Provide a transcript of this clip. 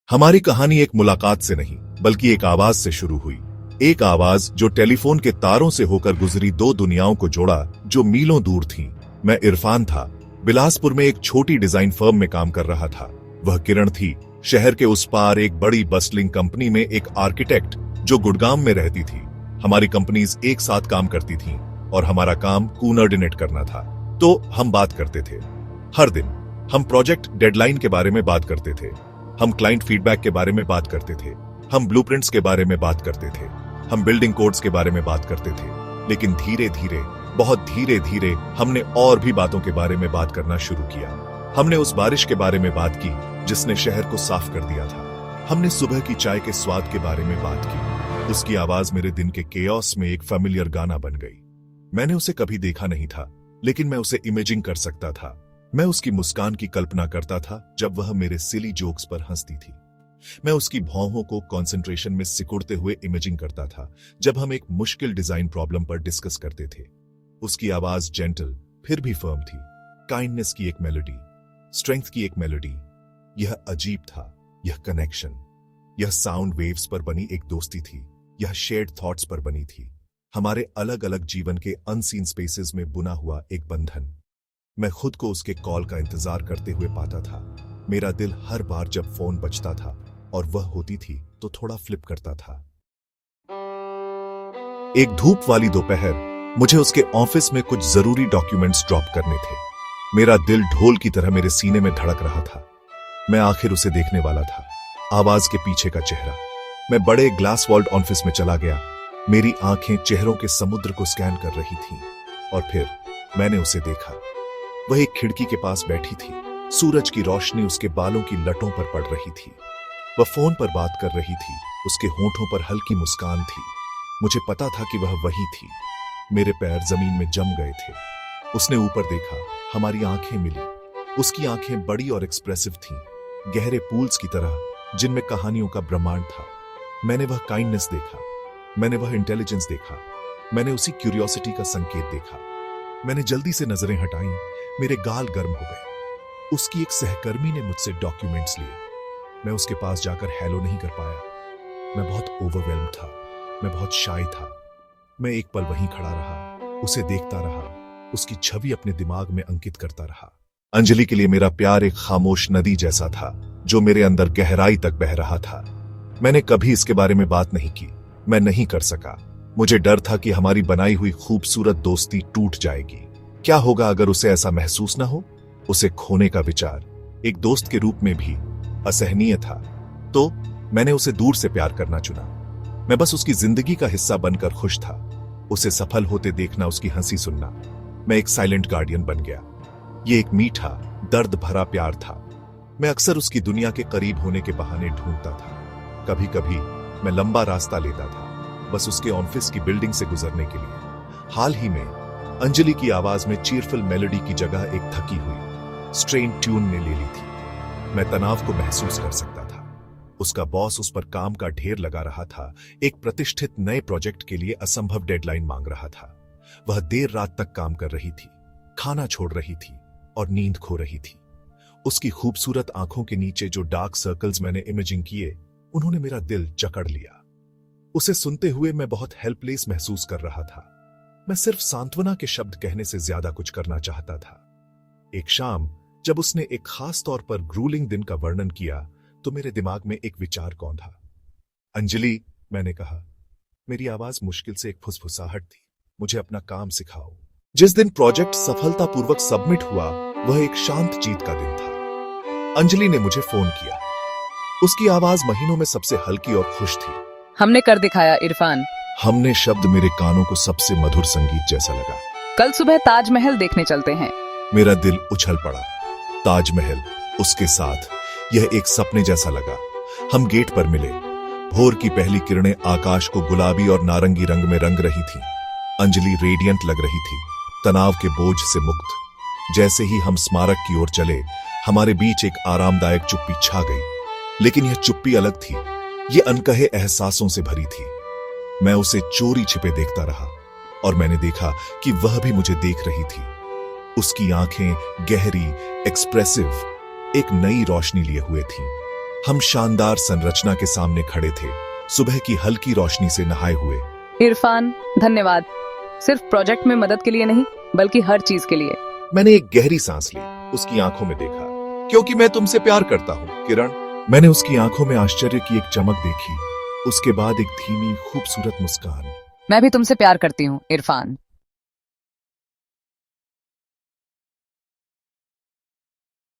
हमारी कहानी एक मुलाकात से नहीं बल्कि एक आवाज से शुरू हुई। एक आवाज जो टेलीफोन के तारों से होकर गुजरी दो दुनियाओं को जोड़ा जो मीलों दूर थीं। मैं इरफान था, बिलासपुर में एक छोटी डिजाइन फर्म में काम कर रहा था। वह किरण थी, शहर के उस पार एक बड़ी बस्टलिंग कंपनी में एक आर्किटेक्ट जो गुड़गांव में रहती थी। हमारी कंपनीज एक साथ काम करती थीं और हमारा काम कोऑर्डिनेट करना था। तो हम बात करते थे हर दिन। हम प्रोजेक्ट डेडलाइन के बारे में बात करते थे, हम क्लाइंट फीडबैक के बारे में बात करते थे, हम ब्लूप्रिंट्स के बारे में बात करते थे, हम बिल्डिंग कोड्स के बारे में बात करते थे। लेकिन धीरे धीरे, बहुत धीरे धीरे हमने और भी बातों के बारे में बात करना शुरू किया। हमने उस बारिश के बारे में बात की जिसने शहर को साफ कर दिया था। हमने सुबह की चाय के स्वाद के बारे में बात की। उसकी आवाज मेरे दिन के केओस में एक फेमिलियर गाना बन गई। मैंने उसे कभी देखा नहीं था, लेकिन मैं उसे इमेजिंग कर सकता था। मैं उसकी मुस्कान की कल्पना करता था जब वह मेरे सिली जोक्स पर हंसती थी। मैं उसकी भौहों को कंसंट्रेशन में सिकुड़ते हुए इमेजिंग करता था जब हम एक मुश्किल डिजाइन प्रॉब्लम पर डिस्कस करते थे। उसकी आवाज जेंटल फिर भी फर्म थी, काइंडनेस की एक मेलोडी, स्ट्रेंथ की एक मेलोडी। यह अजीब था, यह कनेक्शन, यह साउंड वेव्स पर बनी एक दोस्ती थी, यह शेयर्ड थॉट्स पर बनी थी, हमारे अलग अलग जीवन के अनसीन स्पेसेस में बुना हुआ एक बंधन। मैं खुद को उसके कॉल का इंतजार करते हुए पाता था। मेरा दिल हर बार जब फोन बजता था और वह होती थी तो थोड़ा फ्लिप करता था। एक धूप वाली दोपहर, मुझे उसके ऑफिस में कुछ जरूरी डॉक्यूमेंट्स ड्रॉप करने थे। मेरा दिल ढोल की तरह मेरे सीने में धड़क रहा था। मैं आखिर उसे देखने वाला था, आवाज के पीछे का चेहरा। मैं बड़े ग्लास वॉल्ड ऑफिस में चला गया। मेरी आंखें चेहरों के समुद्र को स्कैन कर रही थीं और फिर मैंने उसे देखा। वह एक खिड़की के पास बैठी थी, सूरज की रोशनी उसके बालों की लटों पर पड़ रही थी। वह फोन पर बात कर रही थी, उसके होंठों पर हल्की मुस्कान थी। मुझे पता था कि वह वही थी। मेरे पैर जमीन में जम गए थे। उसने ऊपर देखा, हमारी आंखें मिली। उसकी आंखें बड़ी और एक्सप्रेसिव थीं, गहरे पूल्स की तरह जिनमें कहानियों का ब्रह्मांड था। मैंने वह काइंडनेस देखा, मैंने वह इंटेलिजेंस देखा, मैंने उसी क्यूरियोसिटी का संकेत देखा। मैंने जल्दी से नजरें हटाई, मेरे गाल गर्म हो गए। उसकी एक सहकर्मी ने मुझसे डॉक्यूमेंट्स लिए। मैं उसके पास जाकर हेलो नहीं कर पाया। मैं बहुत ओवरवेल्म था, मैं बहुत शाय था। मैं एक पल वहीं खड़ा रहा, उसे देखता रहा, उसकी छवि अपने दिमाग में अंकित करता रहा। अंजलि के लिए मेरा प्यार एक खामोश नदी जैसा था जो मेरे अंदर गहराई तक बह रहा था। मैंने कभी इसके बारे में बात नहीं की, मैं नहीं कर सका। मुझे डर था कि हमारी बनाई हुई खूबसूरत दोस्ती टूट जाएगी। क्या होगा अगर उसे ऐसा महसूस ना हो? उसे खोने का विचार एक दोस्त के रूप में भी असहनीय था। तो मैंने उसे दूर से प्यार करना चुना। मैं बस उसकी जिंदगी का हिस्सा बनकर खुश था, उसे सफल होते देखना, उसकी हंसी सुनना। मैं एक साइलेंट गार्डियन बन गया। ये एक मीठा, दर्द भरा प्यार था। मैं अक्सर उसकी दुनिया के करीब होने के बहाने ढूंढता था। कभी कभी मैं लंबा रास्ता लेता था, बस उसके ऑफिस की बिल्डिंग से गुजरने के लिए। हाल ही में अंजलि की आवाज में चीयरफुल मेलोडी की जगह एक थकी हुई, स्ट्रेन ट्यून ने ले ली थी। मैं तनाव को महसूस कर सकता था। उसका बॉस उस पर काम का ढेर लगा रहा था, एक प्रतिष्ठित नए प्रोजेक्ट के लिए असंभव डेडलाइन मांग रहा था। वह देर रात तक काम कर रही थी, खाना छोड़ रही थी और नींद खो रही थी। उसकी खूबसूरत आंखों के नीचे जो डार्क सर्कल्स मैंने इमेजिंग किए, उन्होंने मेरा दिल जकड़ लिया। उसे सुनते हुए मैं बहुत हेल्पलेस महसूस कर रहा था। मैं सिर्फ सांत्वना के शब्द कहने से ज्यादा कुछ करना चाहता था। एक शाम जब उसने एक खास तौर पर ग्रूलिंग दिन का वर्णन किया तो मेरे दिमाग में एक विचार कौंधा। अंजलि, मैंने कहा, मेरी आवाज मुश्किल से एक फुसफुसाहट थी, मुझे अपना काम सिखाओ। जिस दिन प्रोजेक्ट सफलतापूर्वक सबमिट हुआ वह एक शांत जीत का दिन था। अंजलि ने मुझे फोन किया। उसकी आवाज महीनों में सबसे हल्की और खुश थी। हमने कर दिखाया इरफान। हमने शब्द मेरे कानों को सबसे मधुर संगीत जैसा लगा। कल सुबह ताजमहल देखने चलते हैं। मेरा दिल उछल पड़ा। ताजमहल, उसके साथ, यह एक सपने जैसा लगा। हम गेट पर मिले। भोर की पहली किरणें आकाश को गुलाबी और नारंगी रंग में रंग रही थीं। अंजलि रेडिएंट लग रही थी, तनाव के बोझ से मुक्त। जैसे ही हम स्मारक की ओर चले, हमारे बीच एक आरामदायक चुप्पी छा गई। लेकिन यह चुप्पी अलग थी, ये अनकहे एहसासों से भरी थी। मैं उसे चोरी छिपे देखता रहा और मैंने देखा कि वह भी मुझे देख रही थी। उसकी आंखें गहरी, एक्सप्रेसिव, एक नई रोशनी लिए हुए थीं। हम शानदार संरचना के सामने खड़े थे, सुबह की हल्की रोशनी से नहाए हुए। इरफान, धन्यवाद। सिर्फ प्रोजेक्ट में मदद के लिए नहीं, बल्कि हर चीज के लिए। मैंने एक गहरी सांस ली, उसकी आंखों में देखा। क्योंकि मैं तुमसे प्यार करता हूँ, किरण। मैंने उसकी आंखों में आश्चर्य की एक चमक देखी, उसके बाद एक धीमी खूबसूरत मुस्कान। मैं भी तुमसे प्यार करती हूँ, इरफान।